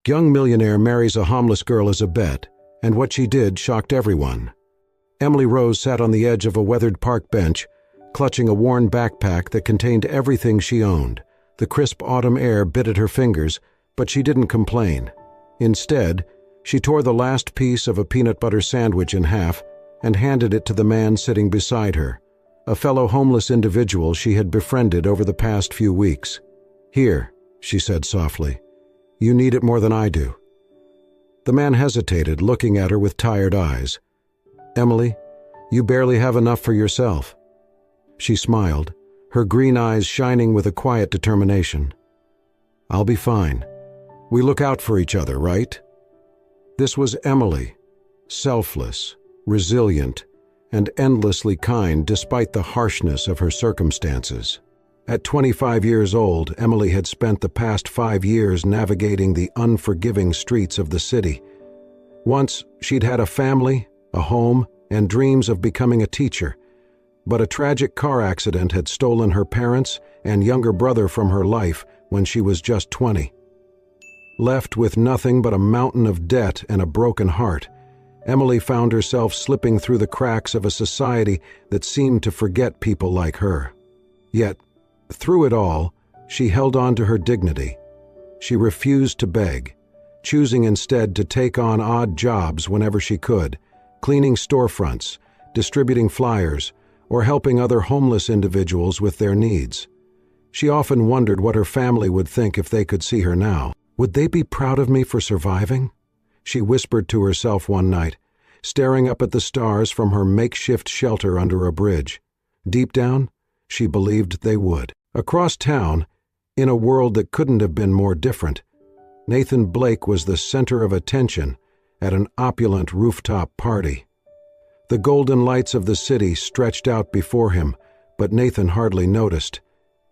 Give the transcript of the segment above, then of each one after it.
Young millionaire marries a homeless girl as a bet, and what she did shocked everyone. Emily Rose sat on the edge of a weathered park bench, clutching a worn backpack that contained everything she owned. The crisp autumn air bit at her fingers, but she didn't complain. Instead, she tore the last piece of a peanut butter sandwich in half and handed it to the man sitting beside her, a fellow homeless individual she had befriended over the past few weeks. "Here," she said softly. "You need it more than I do." The man hesitated, looking at her with tired eyes. "Emily, you barely have enough for yourself." She smiled, her green eyes shining with a quiet determination. "I'll be fine. We look out for each other, right?" This was Emily, selfless, resilient, and endlessly kind despite the harshness of her circumstances. At 25 years old, Emily had spent the past 5 years navigating the unforgiving streets of the city. Once, she'd had a family, a home, and dreams of becoming a teacher, but a tragic car accident had stolen her parents and younger brother from her life when she was just 20. Left with nothing but a mountain of debt and a broken heart, Emily found herself slipping through the cracks of a society that seemed to forget people like her. Yet, through it all, she held on to her dignity. She refused to beg, choosing instead to take on odd jobs whenever she could, cleaning storefronts, distributing flyers, or helping other homeless individuals with their needs. She often wondered what her family would think if they could see her now. Would they be proud of me for surviving? She whispered to herself one night, staring up at the stars from her makeshift shelter under a bridge. Deep down, she believed they would. Across town, in a world that couldn't have been more different, Nathan Blake was the center of attention at an opulent rooftop party. The golden lights of the city stretched out before him, but Nathan hardly noticed.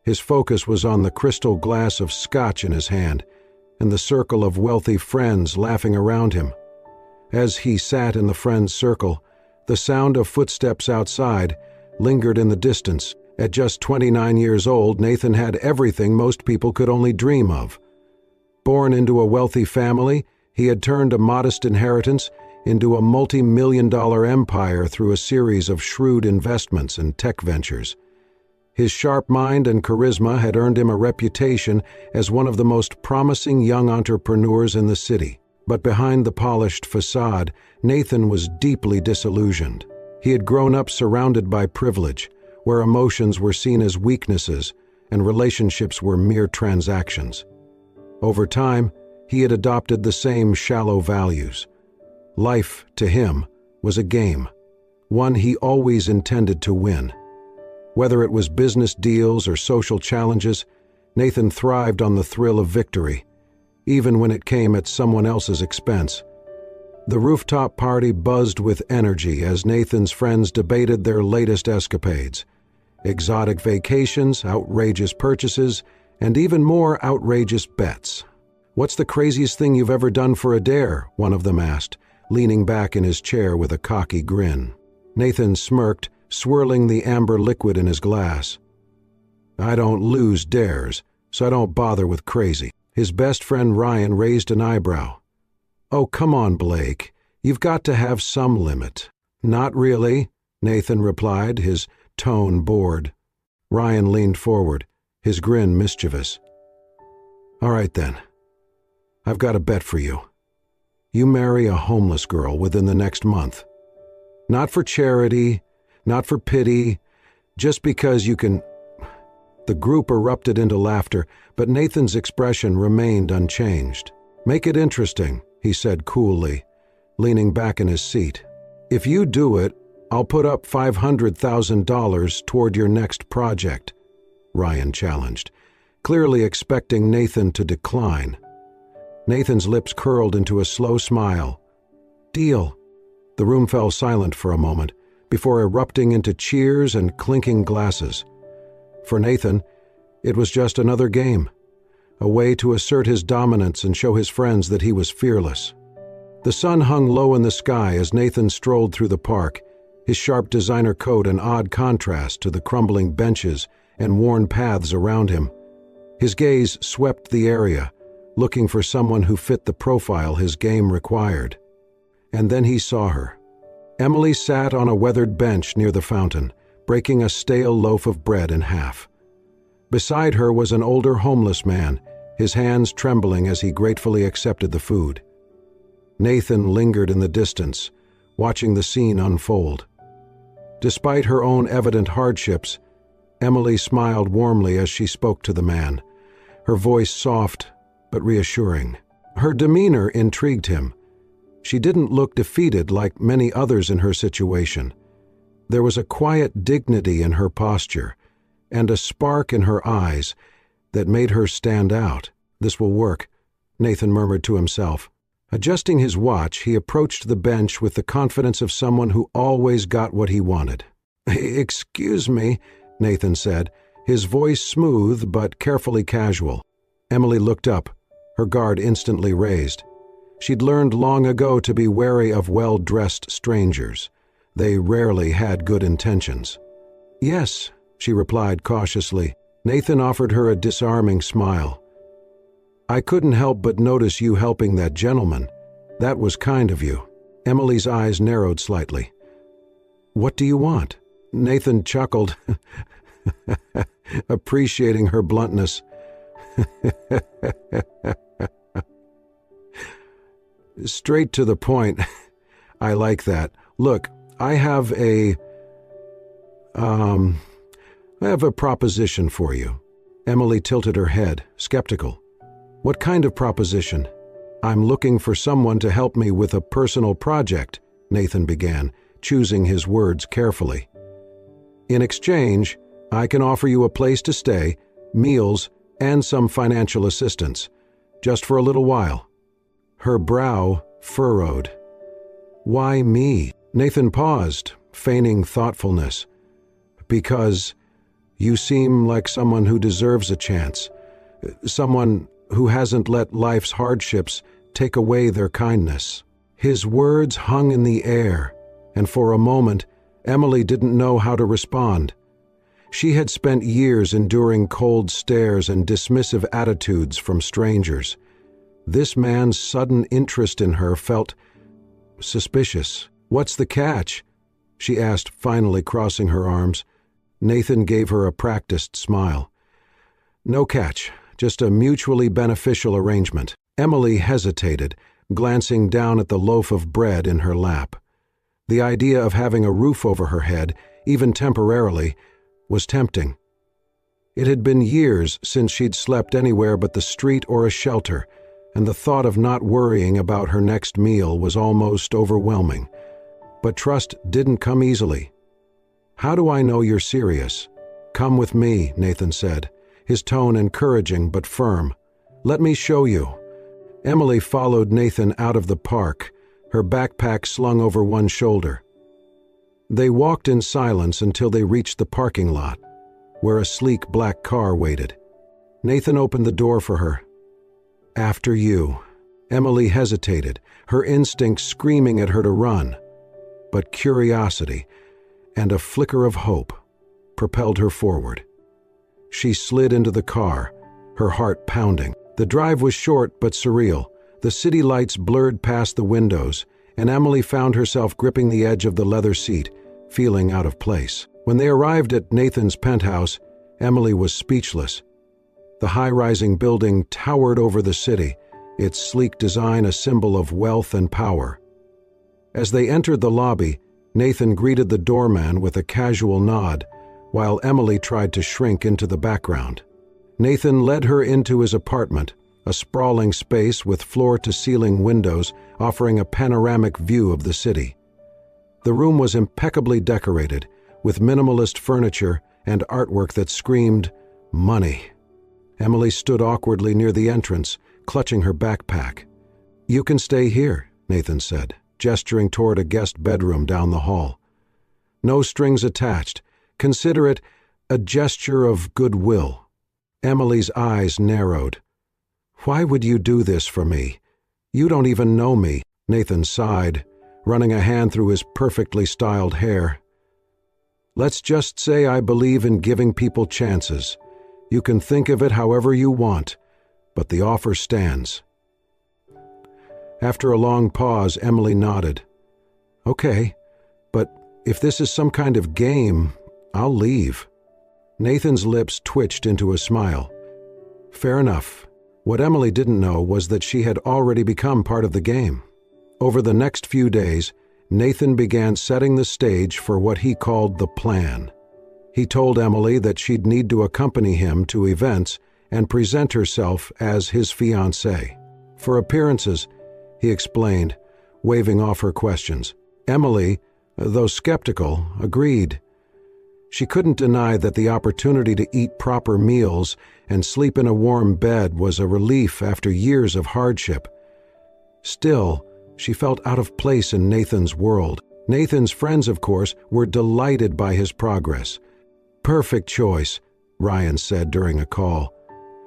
His focus was on the crystal glass of scotch in his hand and the circle of wealthy friends laughing around him. As he sat in the friends' circle, the sound of footsteps outside lingered in the distance. At just 29 years old, Nathan had everything most people could only dream of. Born into a wealthy family, he had turned a modest inheritance into a multi-million-dollar empire through a series of shrewd investments and tech ventures. His sharp mind and charisma had earned him a reputation as one of the most promising young entrepreneurs in the city. But behind the polished facade, Nathan was deeply disillusioned. He had grown up surrounded by privilege, where emotions were seen as weaknesses and relationships were mere transactions. Over time, he had adopted the same shallow values. Life, to him, was a game, one he always intended to win. Whether it was business deals or social challenges, Nathan thrived on the thrill of victory, even when it came at someone else's expense. The rooftop party buzzed with energy as Nathan's friends debated their latest escapades. Exotic vacations, outrageous purchases, and even more outrageous bets. "What's the craziest thing you've ever done for a dare?" one of them asked, leaning back in his chair with a cocky grin. Nathan smirked, swirling the amber liquid in his glass. "I don't lose dares, so I don't bother with crazy." His best friend Ryan raised an eyebrow. "Oh, come on, Blake. You've got to have some limit." "Not really," Nathan replied, his tone bored. Ryan leaned forward, his grin mischievous. "All right then. I've got a bet for you. You marry a homeless girl within the next month. Not for charity, not for pity, just because you can—" The group erupted into laughter, but Nathan's expression remained unchanged. "Make it interesting," he said coolly, leaning back in his seat. "If you do it, I'll put up $500,000 toward your next project," Ryan challenged, clearly expecting Nathan to decline. Nathan's lips curled into a slow smile. "Deal." The room fell silent for a moment, before erupting into cheers and clinking glasses. For Nathan, it was just another game, a way to assert his dominance and show his friends that he was fearless. The sun hung low in the sky as Nathan strolled through the park, his sharp designer coat an odd contrast to the crumbling benches and worn paths around him. His gaze swept the area, looking for someone who fit the profile his game required. And then he saw her. Emily sat on a weathered bench near the fountain, breaking a stale loaf of bread in half. Beside her was an older homeless man, his hands trembling as he gratefully accepted the food. Nathan lingered in the distance, watching the scene unfold. Despite her own evident hardships, Emily smiled warmly as she spoke to the man, her voice soft but reassuring. Her demeanor intrigued him. She didn't look defeated like many others in her situation. There was a quiet dignity in her posture and a spark in her eyes that made her stand out. "This will work," Nathan murmured to himself. Adjusting his watch, he approached the bench with the confidence of someone who always got what he wanted. "Excuse me," Nathan said, his voice smooth but carefully casual. Emily looked up, her guard instantly raised. She'd learned long ago to be wary of well-dressed strangers. They rarely had good intentions. "Yes," she replied cautiously. Nathan offered her a disarming smile. "I couldn't help but notice you helping that gentleman. That was kind of you." Emily's eyes narrowed slightly. "What do you want?" Nathan chuckled, appreciating her bluntness. "Straight to the point. I like that. Look, I have a proposition for you." Emily tilted her head, skeptical. "What kind of proposition?" "I'm looking for someone to help me with a personal project," Nathan began, choosing his words carefully. "In exchange, I can offer you a place to stay, meals, and some financial assistance, just for a little while." Her brow furrowed. "Why me?" Nathan paused, feigning thoughtfulness. "Because you seem like someone who deserves a chance, someone who hasn't let life's hardships take away their kindness." His words hung in the air, and for a moment, Emily didn't know how to respond. She had spent years enduring cold stares and dismissive attitudes from strangers. This man's sudden interest in her felt suspicious. "What's the catch?" she asked, finally crossing her arms. Nathan gave her a practiced smile. "No catch, just a mutually beneficial arrangement." Emily hesitated, glancing down at the loaf of bread in her lap. The idea of having a roof over her head, even temporarily, was tempting. It had been years since she'd slept anywhere but the street or a shelter, and the thought of not worrying about her next meal was almost overwhelming. But trust didn't come easily. "How do I know you're serious?" "Come with me," Nathan said, his tone encouraging but firm. "Let me show you." Emily followed Nathan out of the park, her backpack slung over one shoulder. They walked in silence until they reached the parking lot, where a sleek black car waited. Nathan opened the door for her. "After you." Emily hesitated, her instincts screaming at her to run. But curiosity and a flicker of hope propelled her forward. She slid into the car, her heart pounding. The drive was short but surreal. The city lights blurred past the windows, and Emily found herself gripping the edge of the leather seat, feeling out of place. When they arrived at Nathan's penthouse, Emily was speechless. The high-rising building towered over the city, its sleek design a symbol of wealth and power. As they entered the lobby, Nathan greeted the doorman with a casual nod, while Emily tried to shrink into the background. Nathan led her into his apartment, a sprawling space with floor-to-ceiling windows offering a panoramic view of the city. The room was impeccably decorated, with minimalist furniture and artwork that screamed, "Money." Emily stood awkwardly near the entrance, clutching her backpack. "You can stay here," Nathan said, gesturing toward a guest bedroom down the hall. "No strings attached. Consider it a gesture of goodwill." Emily's eyes narrowed. "Why would you do this for me? You don't even know me." Nathan sighed, running a hand through his perfectly styled hair. "Let's just say I believe in giving people chances. You can think of it however you want. but the offer stands." After a long pause, Emily nodded. "Okay, but if this is some kind of game, I'll leave." Nathan's lips twitched into a smile. Fair enough. What Emily didn't know was that she had already become part of the game. Over the next few days, Nathan began setting the stage for what he called the plan. He told Emily that she'd need to accompany him to events and present herself as his fiancée. For appearances, he explained, waving off her questions. Emily, though skeptical, agreed. She couldn't deny that the opportunity to eat proper meals and sleep in a warm bed was a relief after years of hardship. Still, she felt out of place in Nathan's world. Nathan's friends, of course, were delighted by his progress. "Perfect choice," Ryan said during a call.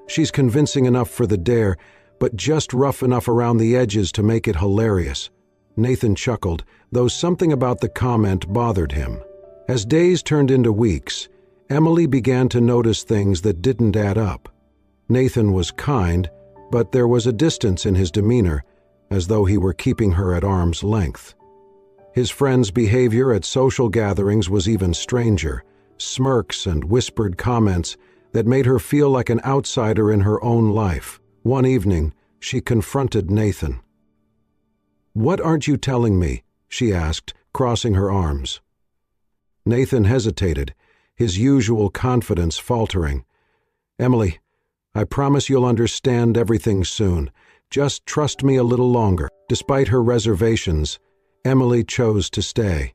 "She's convincing enough for the dare, but just rough enough around the edges to make it hilarious." Nathan chuckled, though something about the comment bothered him. As days turned into weeks, Emily began to notice things that didn't add up. Nathan was kind, but there was a distance in his demeanor, as though he were keeping her at arm's length. His friends' behavior at social gatherings was even stranger, smirks and whispered comments that made her feel like an outsider in her own life. One evening, she confronted Nathan. "What aren't you telling me?" she asked, crossing her arms. Nathan hesitated, his usual confidence faltering. "Emily, I promise you'll understand everything soon. Just trust me a little longer." Despite her reservations, Emily chose to stay.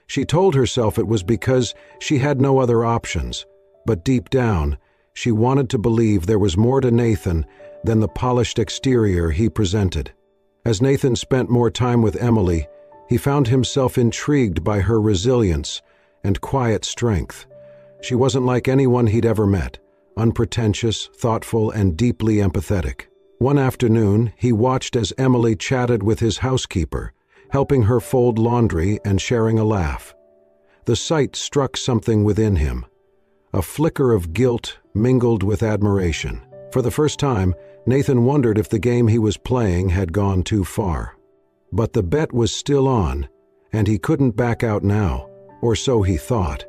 She told herself it was because she had no other options, but deep down, she wanted to believe there was more to Nathan than the polished exterior he presented. As Nathan spent more time with Emily, he found himself intrigued by her resilience and quiet strength. She wasn't like anyone he'd ever met, unpretentious, thoughtful, and deeply empathetic. One afternoon, he watched as Emily chatted with his housekeeper, helping her fold laundry and sharing a laugh. The sight struck something within him. A flicker of guilt mingled with admiration. For the first time, Nathan wondered if the game he was playing had gone too far. But the bet was still on, and he couldn't back out now, or so he thought.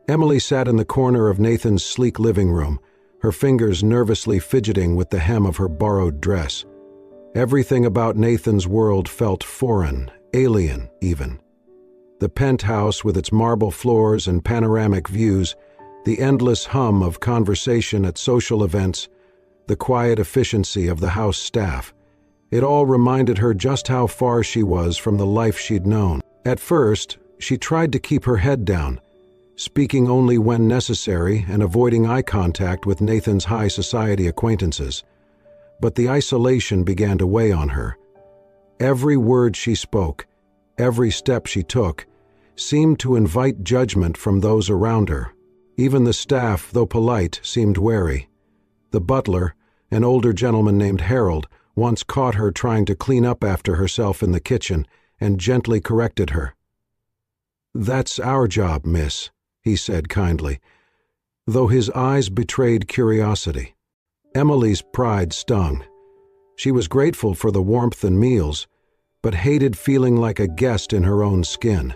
Emily sat in the corner of Nathan's sleek living room, her fingers nervously fidgeting with the hem of her borrowed dress. Everything about Nathan's world felt foreign, alien even. The penthouse with its marble floors and panoramic views, the endless hum of conversation at social events, the quiet efficiency of the house staff. It all reminded her just how far she was from the life she'd known. At first, she tried to keep her head down, speaking only when necessary and avoiding eye contact with Nathan's high society acquaintances. But the isolation began to weigh on her. Every word she spoke, every step she took, seemed to invite judgment from those around her. Even the staff, though polite, seemed wary. The butler, an older gentleman named Harold, once caught her trying to clean up after herself in the kitchen and gently corrected her. "That's our job, miss," he said kindly, though his eyes betrayed curiosity. Emily's pride stung. She was grateful for the warmth and meals, but hated feeling like a guest in her own skin.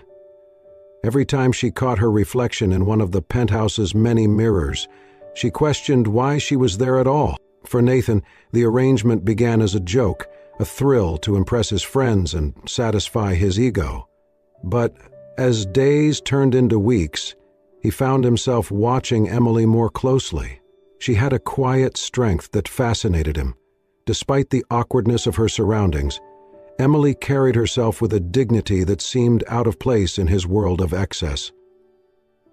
Every time she caught her reflection in one of the penthouse's many mirrors, she questioned why she was there at all. For Nathan, the arrangement began as a joke, a thrill to impress his friends and satisfy his ego. But as days turned into weeks, he found himself watching Emily more closely. She had a quiet strength that fascinated him. Despite the awkwardness of her surroundings, Emily carried herself with a dignity that seemed out of place in his world of excess.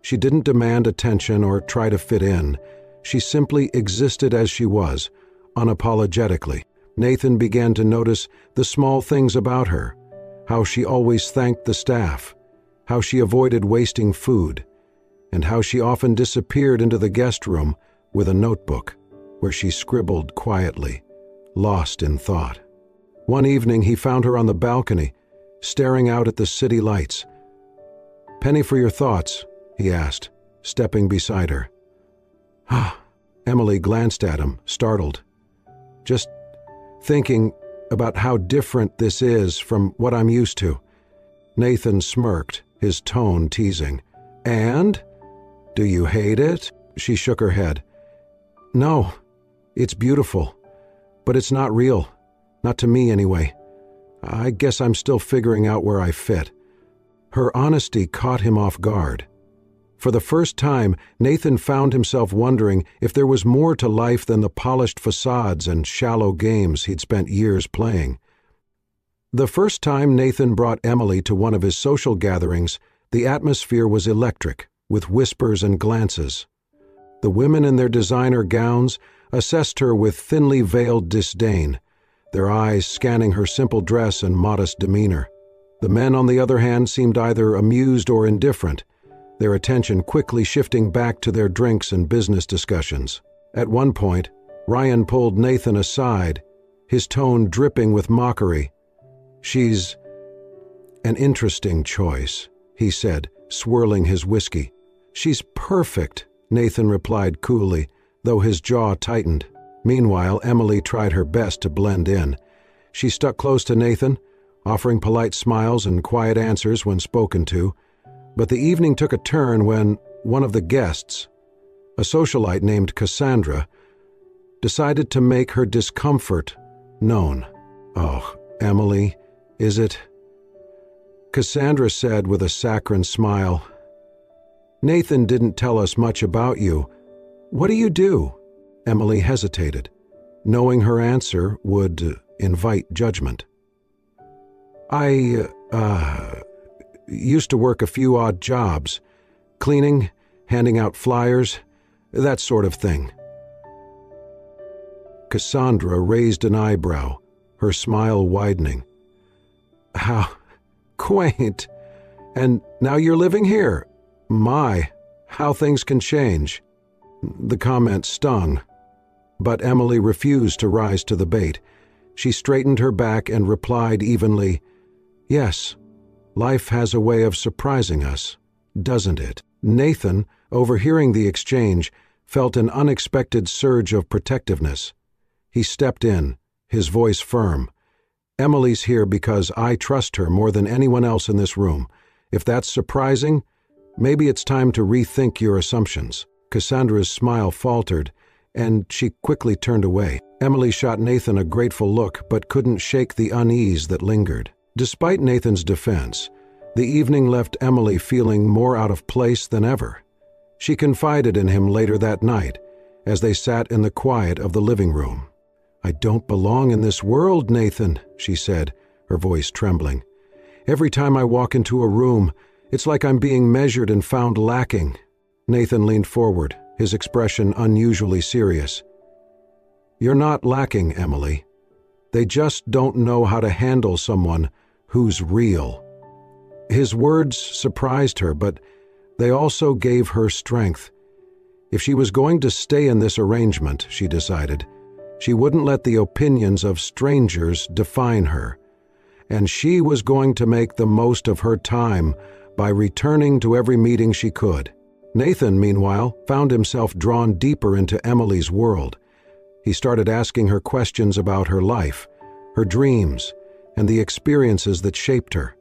She didn't demand attention or try to fit in. She simply existed as she was, unapologetically. Nathan began to notice the small things about her, how she always thanked the staff, how she avoided wasting food, and how she often disappeared into the guest room with a notebook, where she scribbled quietly, lost in thought. One evening he found her on the balcony, staring out at the city lights. "Penny for your thoughts?" he asked, stepping beside her. "Ah." Emily glanced at him, startled. Just thinking about how different this is from what I'm used to." Nathan smirked, his tone teasing. "And? Do you hate it?" She shook her head. "No, it's beautiful, but it's not real. Not to me, anyway. I guess I'm still figuring out where I fit." Her honesty caught him off guard. For the first time, Nathan found himself wondering if there was more to life than the polished facades and shallow games he'd spent years playing. The first time Nathan brought Emily to one of his social gatherings, the atmosphere was electric, with whispers and glances. The women in their designer gowns assessed her with thinly veiled disdain, their eyes scanning her simple dress and modest demeanor. The men, on the other hand, seemed either amused or indifferent, their attention quickly shifting back to their drinks and business discussions. At one point, Ryan pulled Nathan aside, his tone dripping with mockery. "She's an interesting choice," he said, swirling his whiskey. "She's perfect," Nathan replied coolly, though his jaw tightened. Meanwhile, Emily tried her best to blend in. She stuck close to Nathan, offering polite smiles and quiet answers when spoken to. But the evening took a turn when one of the guests, a socialite named Cassandra, decided to make her discomfort known. "Oh, Emily, is it?" Cassandra said with a saccharine smile. "Nathan didn't tell us much about you. What do you do?" Emily hesitated, knowing her answer would invite judgment. I used to work a few odd jobs, cleaning, handing out flyers, that sort of thing." Cassandra raised an eyebrow, her smile widening. "How quaint! And now you're living here? My, how things can change." The comment stung, but Emily refused to rise to the bait. She straightened her back and replied evenly, "Yes, life has a way of surprising us, doesn't it?" Nathan, overhearing the exchange, felt an unexpected surge of protectiveness. He stepped in, his voice firm. "Emily's here because I trust her more than anyone else in this room. If that's surprising, maybe it's time to rethink your assumptions." Cassandra's smile faltered, and she quickly turned away. Emily shot Nathan a grateful look, but couldn't shake the unease that lingered. Despite Nathan's defense, the evening left Emily feeling more out of place than ever. She confided in him later that night, as they sat in the quiet of the living room. "I don't belong in this world, Nathan," she said, her voice trembling. "Every time I walk into a room, it's like I'm being measured and found lacking." Nathan leaned forward, his expression unusually serious. "You're not lacking, Emily. They just don't know how to handle someone who's real." His words surprised her, but they also gave her strength. If she was going to stay in this arrangement, she decided, she wouldn't let the opinions of strangers define her. And she was going to make the most of her time by returning to every meeting she could. Nathan, meanwhile, found himself drawn deeper into Emily's world. He started asking her questions about her life, her dreams, and the experiences that shaped her.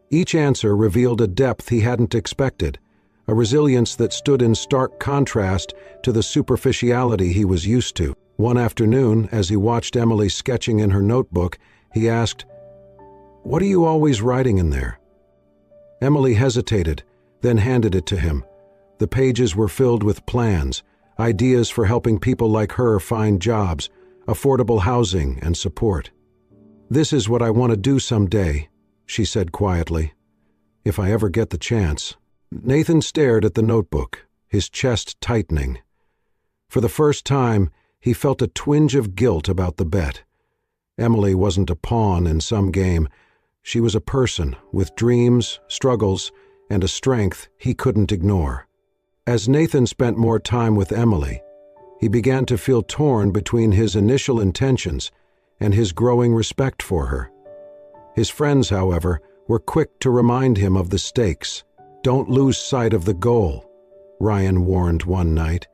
Each answer revealed a depth he hadn't expected, a resilience that stood in stark contrast to the superficiality he was used to. One afternoon, as he watched Emily sketching in her notebook, he asked, "What are you always writing in there?" Emily hesitated, then handed it to him. The pages were filled with plans, ideas for helping people like her find jobs, affordable housing, and support. "This is what I want to do someday," she said quietly. "If I ever get the chance." Nathan stared at the notebook, his chest tightening. For the first time, he felt a twinge of guilt about the bet. Emily wasn't a pawn in some game. She was a person with dreams, struggles, and a strength he couldn't ignore. As Nathan spent more time with Emily, he began to feel torn between his initial intentions and his growing respect for her. His friends, however, were quick to remind him of the stakes. "Don't lose sight of the goal," Ryan warned one night.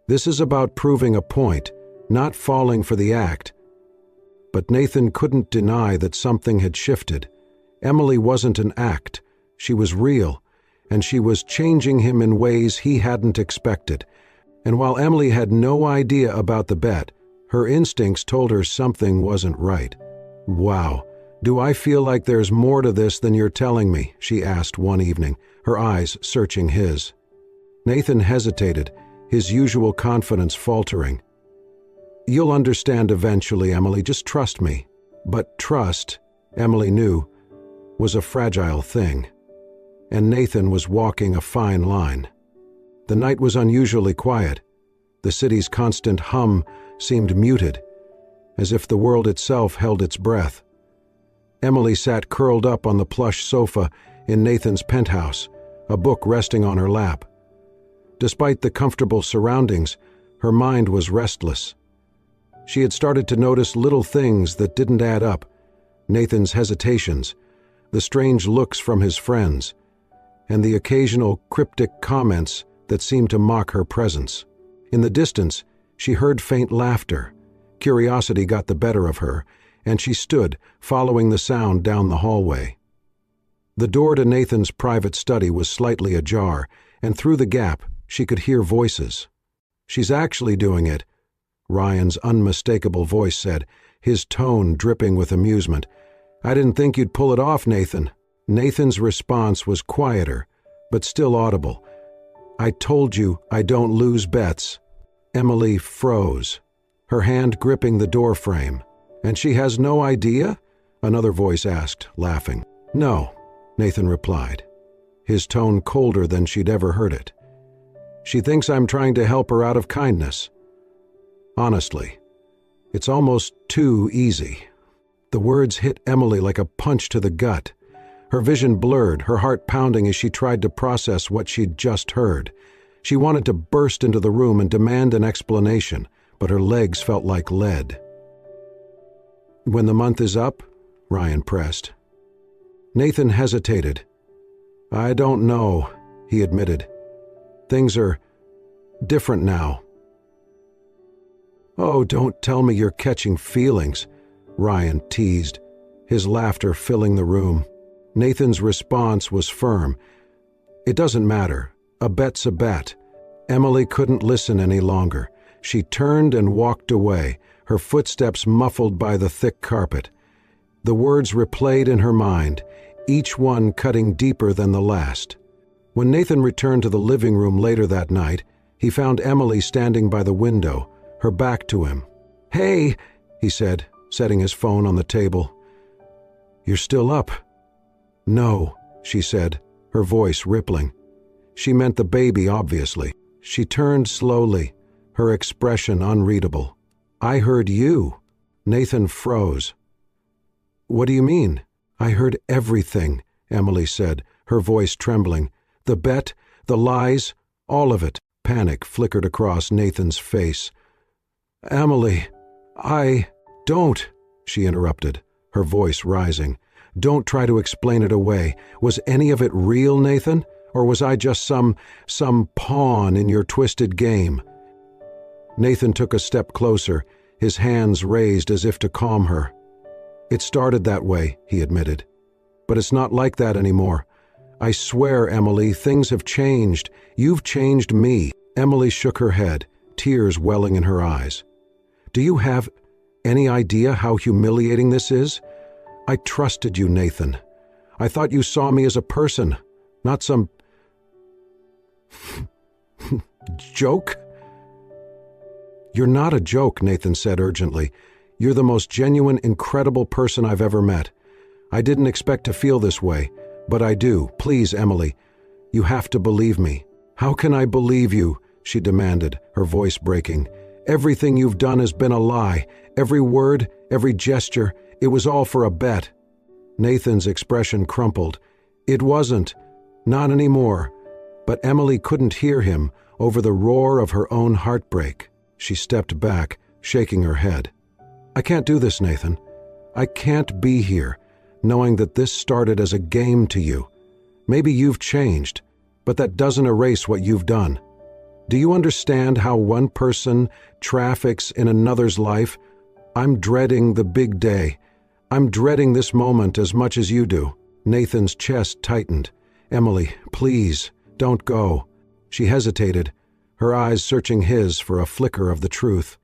"This is about proving a point, not falling for the act. But Nathan couldn't deny that something had shifted. Emily wasn't an act. She was real, and she was changing him in ways he hadn't expected. And while Emily had no idea about the bet, her instincts told her something wasn't right. "Wow, do I feel like there's more to this than you're telling me?" she asked one evening, her eyes searching his. Nathan hesitated, his usual confidence faltering. "You'll understand eventually, Emily, just trust me." But trust, Emily knew, was a fragile thing. And Nathan was walking a fine line. The night was unusually quiet. The city's constant hum seemed muted, as if the world itself held its breath. Emily sat curled up on the plush sofa in Nathan's penthouse, a book resting on her lap. Despite the comfortable surroundings, her mind was restless. She had started to notice little things that didn't add up: Nathan's hesitations, the strange looks from his friends, and the occasional cryptic comments that seemed to mock her presence. In the distance, she heard faint laughter. Curiosity got the better of her, and she stood, following the sound down the hallway. The door to Nathan's private study was slightly ajar, and through the gap, she could hear voices. "She's actually doing it," Ryan's unmistakable voice said, his tone dripping with amusement. "I didn't think you'd pull it off, Nathan." Nathan's response was quieter, but still audible. "I told you I don't lose bets." Emily froze, her hand gripping the doorframe. "And she has no idea?" another voice asked, laughing. "No," Nathan replied, his tone colder than she'd ever heard it. "She thinks I'm trying to help her out of kindness. Honestly, it's almost too easy." The words hit Emily like a punch to the gut. Her vision blurred, her heart pounding as she tried to process what she'd just heard. She wanted to burst into the room and demand an explanation, but her legs felt like lead. "When the month is up?" Ryan pressed. Nathan hesitated. "I don't know," he admitted. "Things are different now." "Oh, don't tell me you're catching feelings," Ryan teased, his laughter filling the room. Nathan's response was firm. "It doesn't matter. A bet's a bet." Emily couldn't listen any longer. She turned and walked away, her footsteps muffled by the thick carpet. The words replayed in her mind, each one cutting deeper than the last. When Nathan returned to the living room later that night, he found Emily standing by the window, her back to him. "Hey," he said, setting his phone on the table. "You're still up?" "No," she said, her voice rippling. She meant the baby, obviously. She turned slowly, her expression unreadable. "I heard you." Nathan froze. "What do you mean?" "I heard everything," Emily said, her voice trembling. "The bet, the lies, all of it." Panic flickered across Nathan's face. "Emily, don't," she interrupted, her voice rising. "Don't try to explain it away. Was any of it real, Nathan? Or was I just some pawn in your twisted game?" Nathan took a step closer, his hands raised as if to calm her. "It started that way," he admitted. "But it's not like that anymore. I swear, Emily, things have changed. You've changed me." Emily shook her head, tears welling in her eyes. "Do you have any idea how humiliating this is? I trusted you, Nathan. I thought you saw me as a person, not some joke." "You're not a joke," Nathan said urgently. "You're the most genuine, incredible person I've ever met. I didn't expect to feel this way, but I do. Please, Emily, you have to believe me." "How can I believe you?" she demanded, her voice breaking. "Everything you've done has been a lie. Every word, every gesture, it was all for a bet." Nathan's expression crumpled. "It wasn't. Not anymore." But Emily couldn't hear him over the roar of her own heartbreak. She stepped back, shaking her head. "I can't do this, Nathan. I can't be here, knowing that this started as a game to you. Maybe you've changed, but that doesn't erase what you've done. Do you understand how one person traffics in another's life? I'm dreading the big day. I'm dreading this moment as much as you do." Nathan's chest tightened. "Emily, please, don't go." She hesitated, her eyes searching his for a flicker of the truth.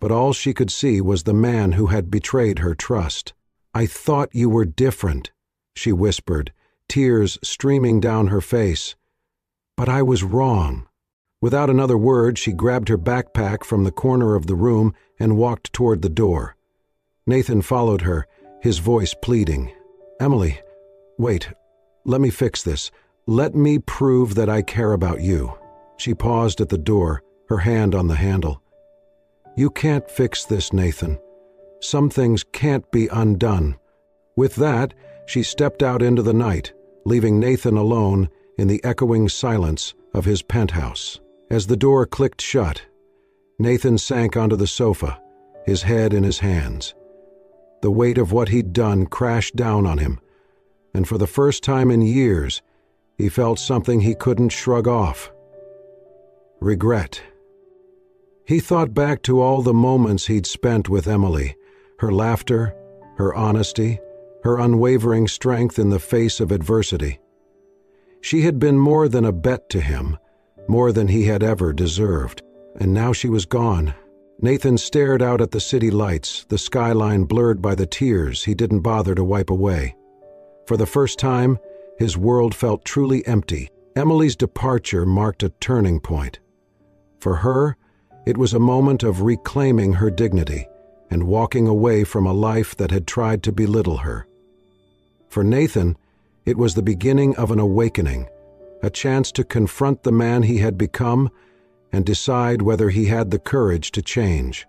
But all she could see was the man who had betrayed her trust. "I thought you were different," she whispered, tears streaming down her face. "But I was wrong." Without another word, she grabbed her backpack from the corner of the room and walked toward the door. Nathan followed her, his voice pleading. "Emily, wait. Let me fix this. Let me prove that I care about you." She paused at the door, her hand on the handle. "You can't fix this, Nathan. Some things can't be undone." With that, she stepped out into the night, leaving Nathan alone in the echoing silence of his penthouse. As the door clicked shut, Nathan sank onto the sofa, his head in his hands. The weight of what he'd done crashed down on him, and for the first time in years, he felt something he couldn't shrug off. Regret. He thought back to all the moments he'd spent with Emily, her laughter, her honesty, her unwavering strength in the face of adversity. She had been more than a bet to him, more than he had ever deserved. And now she was gone. Nathan stared out at the city lights, the skyline blurred by the tears he didn't bother to wipe away. For the first time, his world felt truly empty. Emily's departure marked a turning point. For her, it was a moment of reclaiming her dignity and walking away from a life that had tried to belittle her. For Nathan, it was the beginning of an awakening, a chance to confront the man he had become and decide whether he had the courage to change.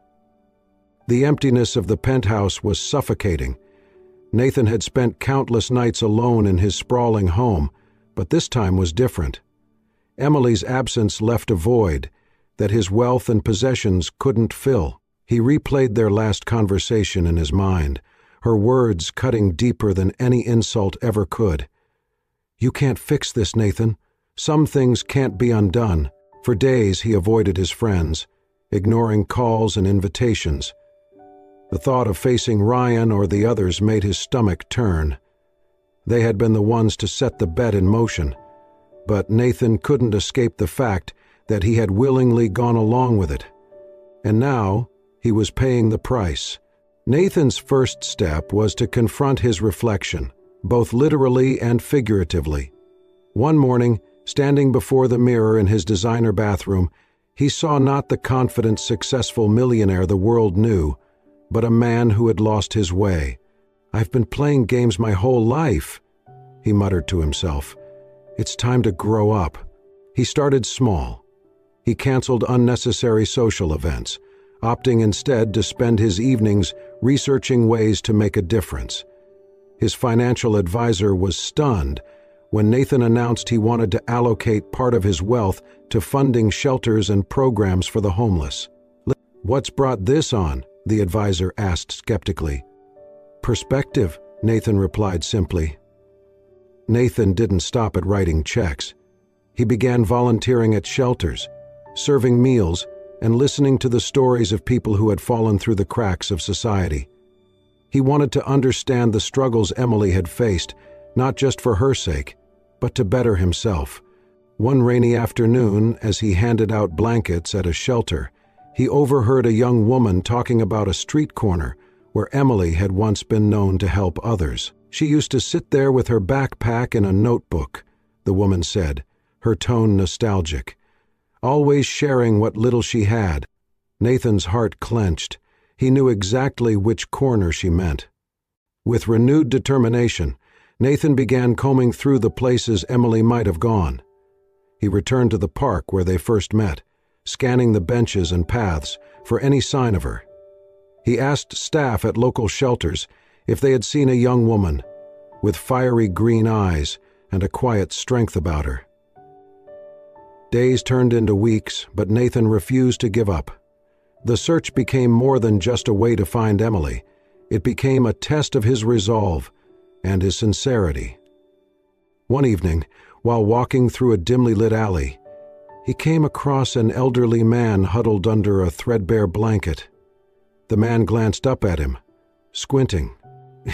The emptiness of the penthouse was suffocating. Nathan had spent countless nights alone in his sprawling home, but this time was different. Emily's absence left a void that his wealth and possessions couldn't fill. He replayed their last conversation in his mind, her words cutting deeper than any insult ever could. "You can't fix this, Nathan. Some things can't be undone." For days he avoided his friends, ignoring calls and invitations. The thought of facing Ryan or the others made his stomach turn. They had been the ones to set the bet in motion, but Nathan couldn't escape the fact that he had willingly gone along with it. And now he was paying the price. Nathan's first step was to confront his reflection, both literally and figuratively. One morning, standing before the mirror in his designer bathroom, he saw not the confident, successful millionaire the world knew, but a man who had lost his way. "I've been playing games my whole life," he muttered to himself. "It's time to grow up." He started small. He canceled unnecessary social events, opting instead to spend his evenings researching ways to make a difference. His financial advisor was stunned when Nathan announced he wanted to allocate part of his wealth to funding shelters and programs for the homeless. "What's brought this on?" the advisor asked skeptically. "Perspective," Nathan replied simply. Nathan didn't stop at writing checks. He began volunteering at shelters, serving meals, and listening to the stories of people who had fallen through the cracks of society. He wanted to understand the struggles Emily had faced, not just for her sake, but to better himself. One rainy afternoon, as he handed out blankets at a shelter, he overheard a young woman talking about a street corner where Emily had once been known to help others. "She used to sit there with her backpack and a notebook," the woman said, her tone nostalgic, "always sharing what little she had." Nathan's heart clenched. He knew exactly which corner she meant. With renewed determination, Nathan began combing through the places Emily might have gone. He returned to the park where they first met, scanning the benches and paths for any sign of her. He asked staff at local shelters if they had seen a young woman with fiery green eyes and a quiet strength about her. Days turned into weeks, but Nathan refused to give up. The search became more than just a way to find Emily. It became a test of his resolve and his sincerity. One evening, while walking through a dimly lit alley, he came across an elderly man huddled under a threadbare blanket. The man glanced up at him, squinting.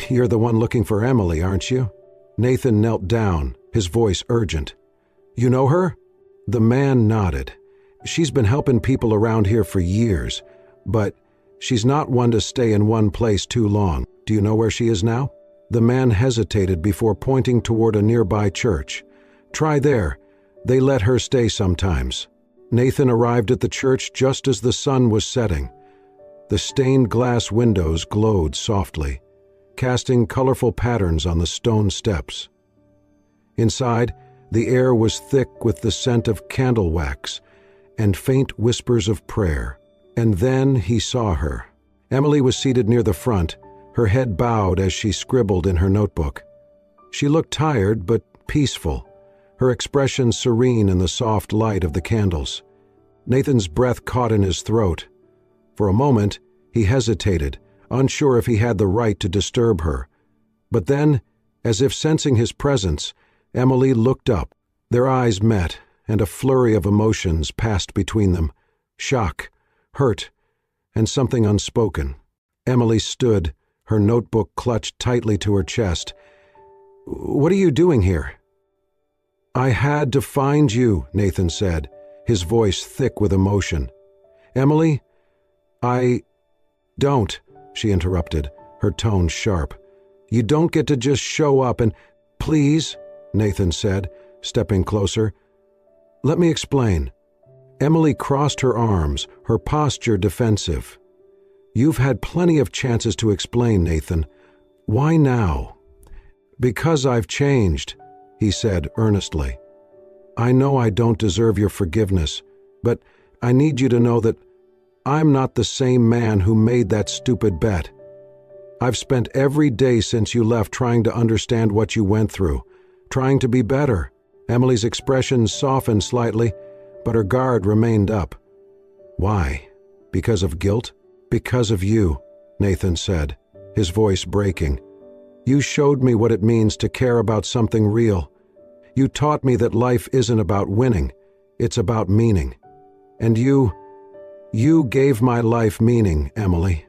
"You're the one looking for Emily, aren't you?" Nathan knelt down, his voice urgent. "You know her?" The man nodded. "She's been helping people around here for years, but she's not one to stay in one place too long. Do you know where she is now?" The man hesitated before pointing toward a nearby church. "Try there. They let her stay sometimes." Nathan arrived at the church just as the sun was setting. The stained glass windows glowed softly, casting colorful patterns on the stone steps. Inside, the air was thick with the scent of candle wax and faint whispers of prayer. And then he saw her. Emily was seated near the front, her head bowed as she scribbled in her notebook. She looked tired but peaceful, her expression serene in the soft light of the candles. Nathan's breath caught in his throat. For a moment, he hesitated, unsure if he had the right to disturb her. But then, as if sensing his presence, Emily looked up. Their eyes met, and a flurry of emotions passed between them. Shock, hurt, and something unspoken. Emily stood, her notebook clutched tightly to her chest. "What are you doing here?" "I had to find you," Nathan said, his voice thick with emotion. "Emily, Don't," she interrupted, her tone sharp. "You don't get to just show up and—" "Please," Nathan said, stepping closer. "Let me explain." Emily crossed her arms, her posture defensive. "You've had plenty of chances to explain, Nathan. Why now?" "Because I've changed," he said earnestly. "I know I don't deserve your forgiveness, but I need you to know that I'm not the same man who made that stupid bet. I've spent every day since you left trying to understand what you went through, trying to be better." Emily's expression softened slightly, but her guard remained up. "Why? Because of guilt?" "Because of you," Nathan said, his voice breaking. "You showed me what it means to care about something real. You taught me that life isn't about winning, it's about meaning. And you gave my life meaning, Emily."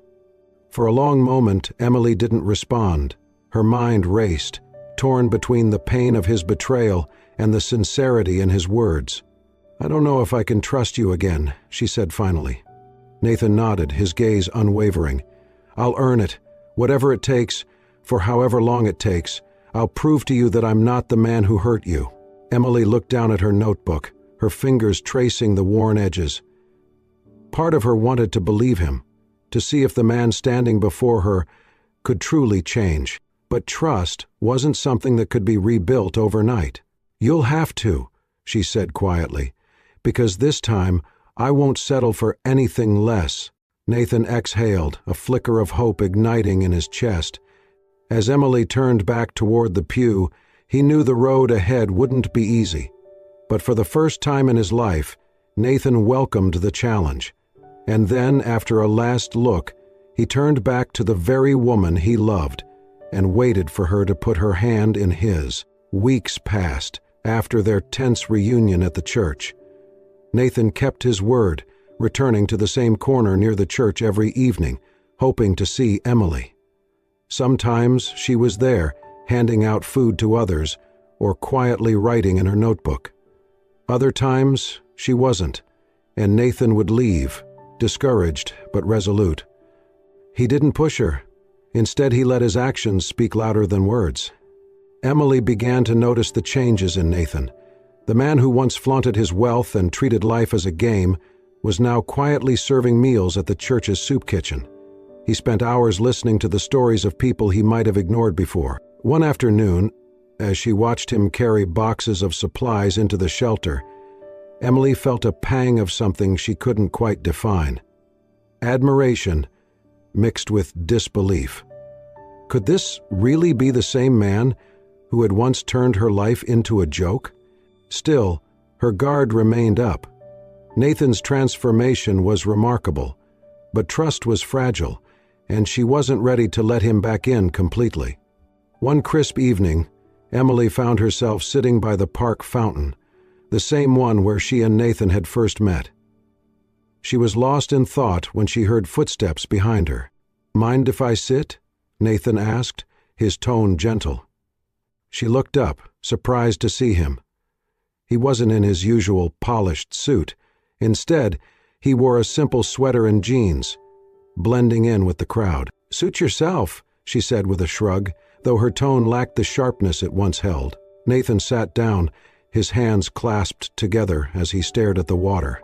For a long moment, Emily didn't respond. Her mind raced, torn between the pain of his betrayal and the sincerity in his words. "I don't know if I can trust you again," she said finally. Nathan nodded, his gaze unwavering. "I'll earn it, whatever it takes, for however long it takes. I'll prove to you that I'm not the man who hurt you." Emily looked down at her notebook, her fingers tracing the worn edges. Part of her wanted to believe him, to see if the man standing before her could truly change. But trust wasn't something that could be rebuilt overnight. "You'll have to," she said quietly, "because this time I won't settle for anything less." Nathan exhaled, a flicker of hope igniting in his chest. As Emily turned back toward the pew, he knew the road ahead wouldn't be easy. But for the first time in his life, Nathan welcomed the challenge. And then, after a last look, he turned back to the very woman he loved and waited for her to put her hand in his. Weeks passed after their tense reunion at the church. Nathan kept his word, returning to the same corner near the church every evening, hoping to see Emily. Sometimes she was there, handing out food to others, or quietly writing in her notebook. Other times, she wasn't, and Nathan would leave, discouraged but resolute. He didn't push her. Instead, he let his actions speak louder than words. Emily began to notice the changes in Nathan. The man who once flaunted his wealth and treated life as a game was now quietly serving meals at the church's soup kitchen. He spent hours listening to the stories of people he might have ignored before. One afternoon, as she watched him carry boxes of supplies into the shelter, Emily felt a pang of something she couldn't quite define. Admiration mixed with disbelief. Could this really be the same man who had once turned her life into a joke? Still, her guard remained up. Nathan's transformation was remarkable, but trust was fragile, and she wasn't ready to let him back in completely. One crisp evening, Emily found herself sitting by the park fountain, the same one where she and Nathan had first met. She was lost in thought when she heard footsteps behind her. "Mind if I sit?" Nathan asked, his tone gentle. She looked up, surprised to see him. He wasn't in his usual polished suit. Instead, he wore a simple sweater and jeans, blending in with the crowd. "Suit yourself," she said with a shrug, though her tone lacked the sharpness it once held. Nathan sat down, his hands clasped together as he stared at the water.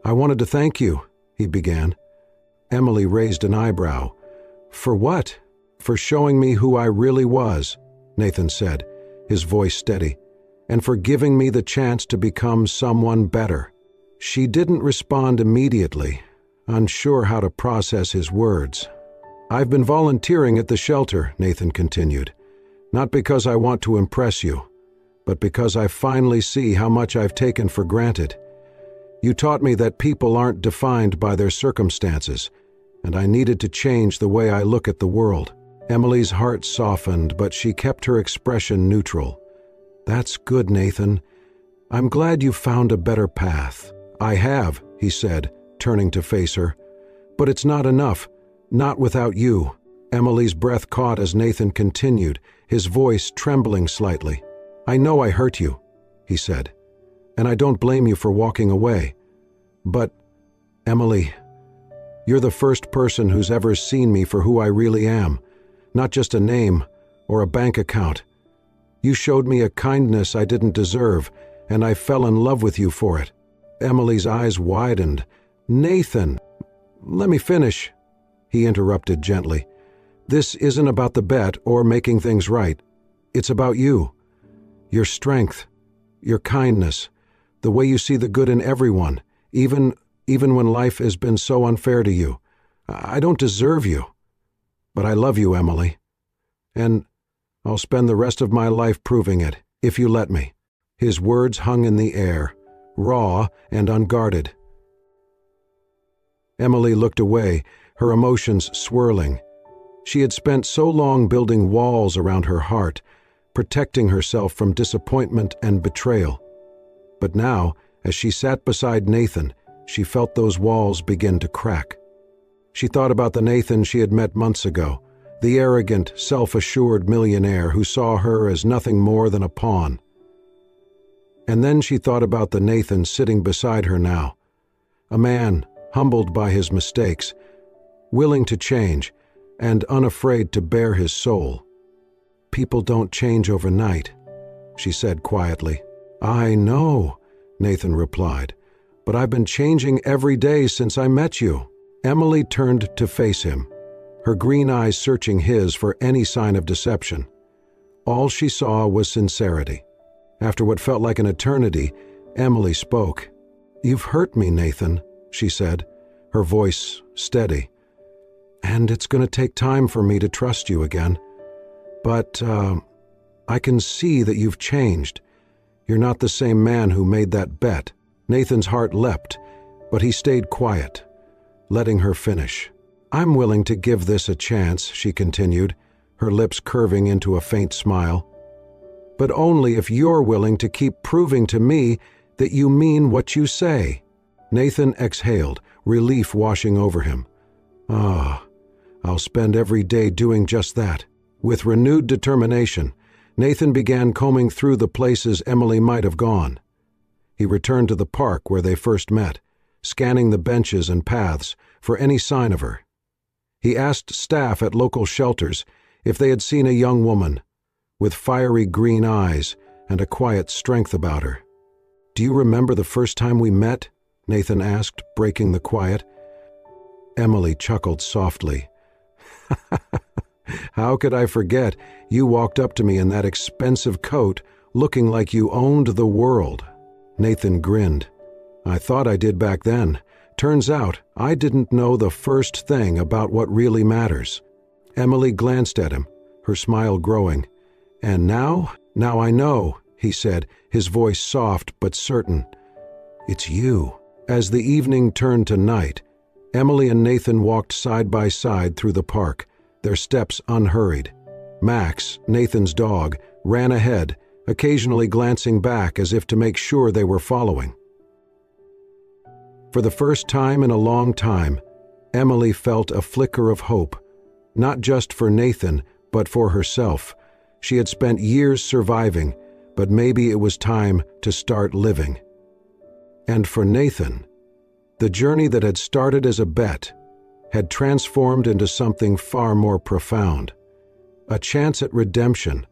"I wanted to thank you," he began. Emily raised an eyebrow. "For what?" "For showing me who I really was," Nathan said, his voice steady, "and for giving me the chance to become someone better." She didn't respond immediately, unsure how to process his words. "I've been volunteering at the shelter," Nathan continued, "not because I want to impress you, but because I finally see how much I've taken for granted. You taught me that people aren't defined by their circumstances, and I needed to change the way I look at the world." Emily's heart softened, but she kept her expression neutral. "That's good, Nathan. I'm glad you found a better path." "I have," he said, turning to face her. "But it's not enough. Not without you." Emily's breath caught as Nathan continued, his voice trembling slightly. "I know I hurt you," he said, "and I don't blame you for walking away. But, Emily, you're the first person who's ever seen me for who I really am, not just a name or a bank account. You showed me a kindness I didn't deserve, and I fell in love with you for it." Emily's eyes widened. "Nathan, let me finish," he interrupted gently. "This isn't about the bet or making things right. It's about you. Your strength, your kindness, the way you see the good in everyone, even when life has been so unfair to you. I don't deserve you. But I love you, Emily. And I'll spend the rest of my life proving it, if you let me." His words hung in the air, raw and unguarded. Emily looked away, her emotions swirling. She had spent so long building walls around her heart, protecting herself from disappointment and betrayal. But now, as she sat beside Nathan, she felt those walls begin to crack. She thought about the Nathan she had met months ago, the arrogant, self-assured millionaire who saw her as nothing more than a pawn. And then she thought about the Nathan sitting beside her now, a man humbled by his mistakes, willing to change, and unafraid to bare his soul. "People don't change overnight," she said quietly. "I know," Nathan replied, "but I've been changing every day since I met you." Emily turned to face him, her green eyes searching his for any sign of deception. All she saw was sincerity. After what felt like an eternity, Emily spoke. "You've hurt me, Nathan," she said, her voice steady. "And it's going to take time for me to trust you again. But I can see that you've changed. You're not the same man who made that bet." Nathan's heart leapt, but he stayed quiet, letting her finish. "I'm willing to give this a chance," she continued, her lips curving into a faint smile. "But only if you're willing to keep proving to me that you mean what you say." Nathan exhaled, relief washing over him. I'll spend every day doing just that." With renewed determination, Nathan began combing through the places Emily might have gone. He returned to the park where they first met, scanning the benches and paths for any sign of her. He asked staff at local shelters if they had seen a young woman with fiery green eyes and a quiet strength about her. "Do you remember the first time we met?" Nathan asked, breaking the quiet. Emily chuckled softly. "How could I forget? You walked up to me in that expensive coat, looking like you owned the world." Nathan grinned. "I thought I did back then. Turns out I didn't know the first thing about what really matters." Emily glanced at him, her smile growing. "And now I know," he said, his voice soft but certain. "It's you." As the evening turned to night, Emily and Nathan walked side by side through the park, their steps unhurried. Max, Nathan's dog, ran ahead, occasionally glancing back as if to make sure they were following. For the first time in a long time, Emily felt a flicker of hope, not just for Nathan, but for herself. She had spent years surviving, but maybe it was time to start living. And for Nathan, the journey that had started as a bet had transformed into something far more profound. A chance at redemption,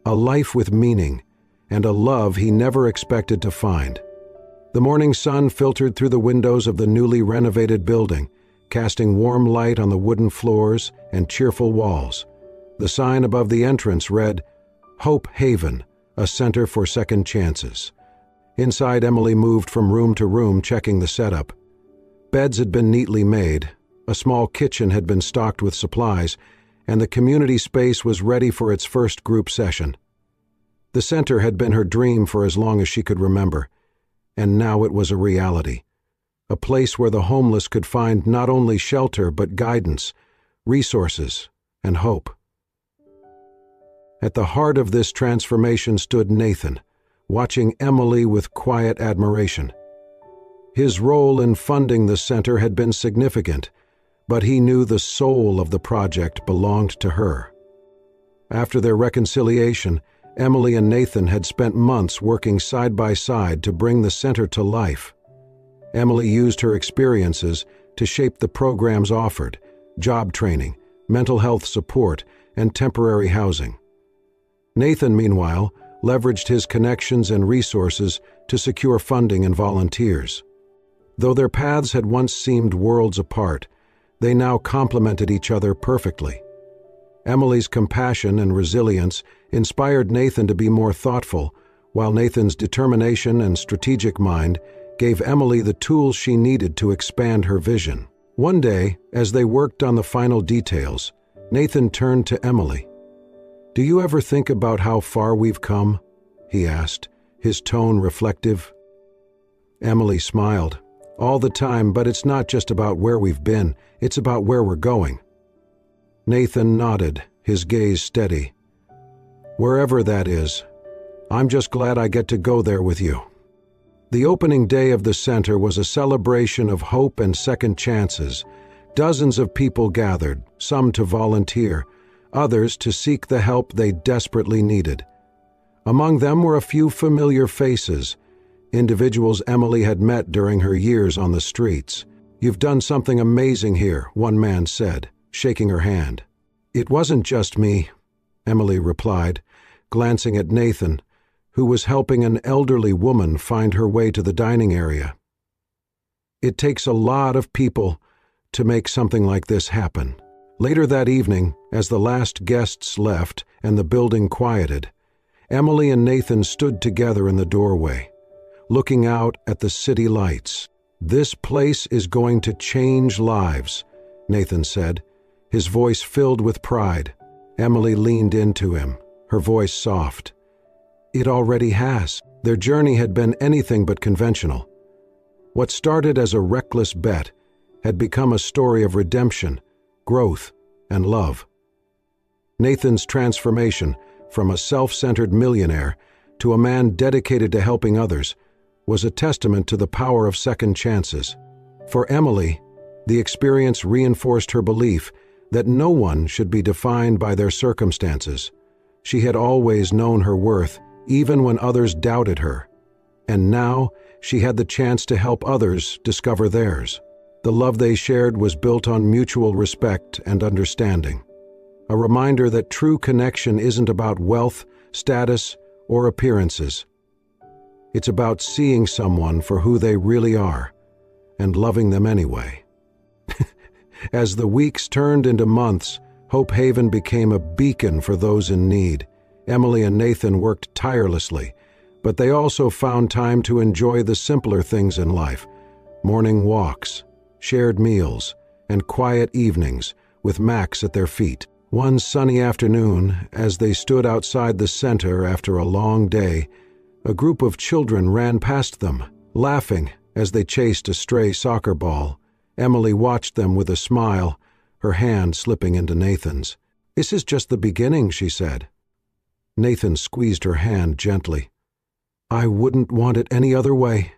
a life with meaning, and a love he never expected to find. The morning sun filtered through the windows of the newly renovated building, casting warm light on the wooden floors and cheerful walls. The sign above the entrance read, "Hope Haven, a center for second chances." Inside, Emily moved from room to room, checking the setup. Beds had been neatly made, a small kitchen had been stocked with supplies, and the community space was ready for its first group session. The center had been her dream for as long as she could remember, and now it was a reality. A place where the homeless could find not only shelter but guidance, resources, and hope. At the heart of this transformation stood Nathan, watching Emily with quiet admiration. His role in funding the center had been significant, but he knew the soul of the project belonged to her. After their reconciliation, Emily and Nathan had spent months working side by side to bring the center to life. Emily used her experiences to shape the programs offered: job training, mental health support, and temporary housing. Nathan, meanwhile, leveraged his connections and resources to secure funding and volunteers. Though their paths had once seemed worlds apart, they now complemented each other perfectly. Emily's compassion and resilience inspired Nathan to be more thoughtful, while Nathan's determination and strategic mind gave Emily the tools she needed to expand her vision. One day, as they worked on the final details, Nathan turned to Emily. "Do you ever think about how far we've come?" he asked, his tone reflective. Emily smiled. "All the time, but it's not just about where we've been, it's about where we're going." Nathan nodded, his gaze steady. "Wherever that is, I'm just glad I get to go there with you." The opening day of the center was a celebration of hope and second chances. Dozens of people gathered, some to volunteer, others to seek the help they desperately needed. Among them were a few familiar faces, individuals Emily had met during her years on the streets. "You've done something amazing here," one man said, shaking her hand. "It wasn't just me," Emily replied, glancing at Nathan, who was helping an elderly woman find her way to the dining area. "It takes a lot of people to make something like this happen." Later that evening, as the last guests left and the building quieted, Emily and Nathan stood together in the doorway, looking out at the city lights. "This place is going to change lives," Nathan said, his voice filled with pride. Emily leaned into him, her voice soft. "It already has." Their journey had been anything but conventional. What started as a reckless bet had become a story of redemption, growth, and love. Nathan's transformation from a self-centered millionaire to a man dedicated to helping others was a testament to the power of second chances. For Emily, the experience reinforced her belief that no one should be defined by their circumstances. She had always known her worth, even when others doubted her. And now she had the chance to help others discover theirs. The love they shared was built on mutual respect and understanding. A reminder that true connection isn't about wealth, status, or appearances. It's about seeing someone for who they really are and loving them anyway. As the weeks turned into months, Hope Haven became a beacon for those in need. Emily and Nathan worked tirelessly, but they also found time to enjoy the simpler things in life: morning walks, shared meals, and quiet evenings with Max at their feet. One sunny afternoon, as they stood outside the center after a long day, a group of children ran past them, laughing as they chased a stray soccer ball. Emily watched them with a smile, her hand slipping into Nathan's. "This is just the beginning," she said. Nathan squeezed her hand gently. "I wouldn't want it any other way."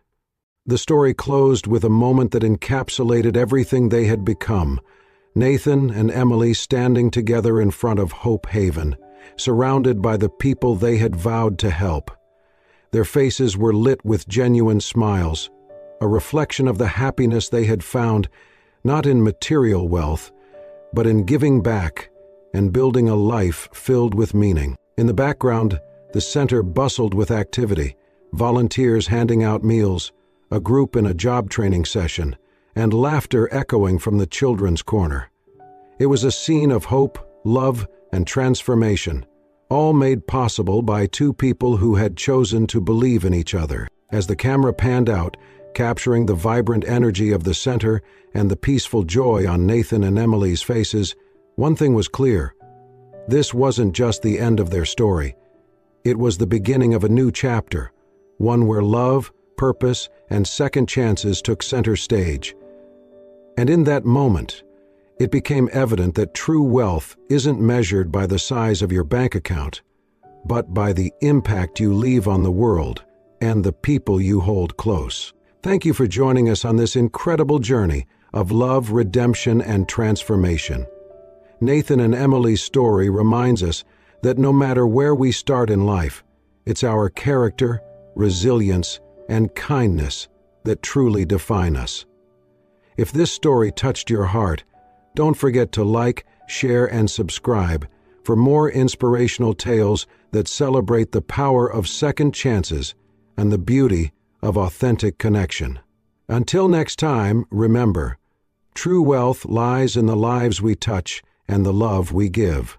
The story closed with a moment that encapsulated everything they had become. Nathan and Emily standing together in front of Hope Haven, surrounded by the people they had vowed to help. Their faces were lit with genuine smiles, a reflection of the happiness they had found, not in material wealth, but in giving back and building a life filled with meaning. In the background, the center bustled with activity, volunteers handing out meals, a group in a job training session, and laughter echoing from the children's corner. It was a scene of hope, love, and transformation, all made possible by two people who had chosen to believe in each other. As the camera panned out, capturing the vibrant energy of the center and the peaceful joy on Nathan and Emily's faces, one thing was clear. This wasn't just the end of their story. It was the beginning of a new chapter, one where love, purpose, and second chances took center stage. And in that moment, it became evident that true wealth isn't measured by the size of your bank account, but by the impact you leave on the world and the people you hold close. Thank you for joining us on this incredible journey of love, redemption, and transformation. Nathan and Emily's story reminds us that no matter where we start in life, it's our character, resilience, and kindness that truly define us. If this story touched your heart, don't forget to like, share, and subscribe for more inspirational tales that celebrate the power of second chances and the beauty of authentic connection. Until next time, remember, true wealth lies in the lives we touch and the love we give.